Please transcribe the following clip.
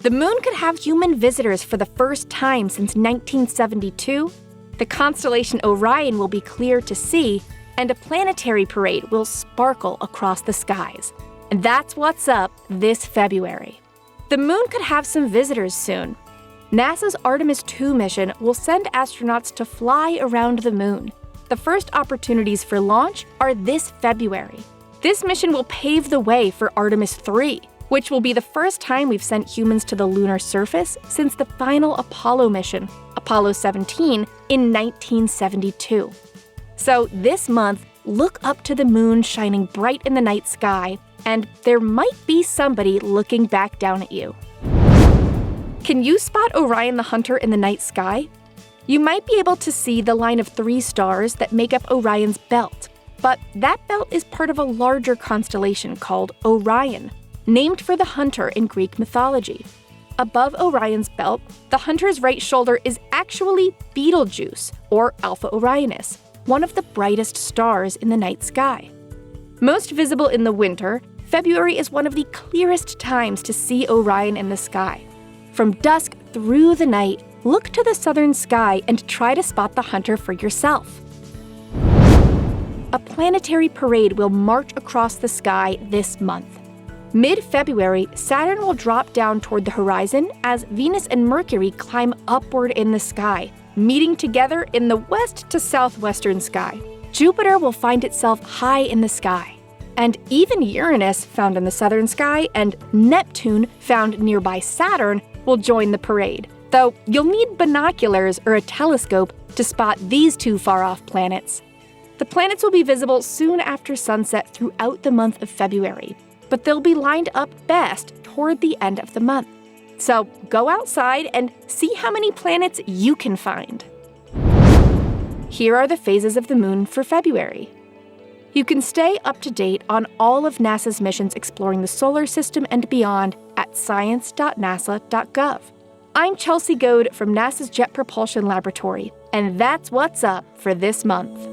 The moon could have human visitors for the first time since 1972. The constellation Orion will be clear to see, and a planetary parade will sparkle across the skies. And that's what's up this February. The moon could have some visitors soon. NASA's Artemis II mission will send astronauts to fly around the moon. The first opportunities for launch are this February. This mission will pave the way for Artemis III, which will be the first time we've sent humans to the lunar surface since the final Apollo mission, Apollo 17, in 1972. So this month, look up to the moon shining bright in the night sky, and there might be somebody looking back down at you. Can you spot Orion the Hunter in the night sky? You might be able to see the line of 3 stars that make up Orion's belt, but that belt is part of a larger constellation called Orion, named for the hunter in Greek mythology. Above Orion's belt, the hunter's right shoulder is actually Betelgeuse, or Alpha Orionis, one of the brightest stars in the night sky. Most visible in the winter, February is one of the clearest times to see Orion in the sky. From dusk through the night, look to the southern sky and try to spot the hunter for yourself. A planetary parade will march across the sky this month. Mid-February, Saturn will drop down toward the horizon as Venus and Mercury climb upward in the sky, meeting together in the west to southwestern sky. Jupiter will find itself high in the sky. And even Uranus, found in the southern sky, and Neptune, found nearby Saturn, will join the parade, though you'll need binoculars or a telescope to spot these 2 far-off planets. The planets will be visible soon after sunset throughout the month of February, but they'll be lined up best toward the end of the month. So go outside and see how many planets you can find. Here are the phases of the moon for February. You can stay up to date on all of NASA's missions exploring the solar system and beyond at science.nasa.gov. I'm Chelsea Goad from NASA's Jet Propulsion Laboratory, and that's what's up for this month.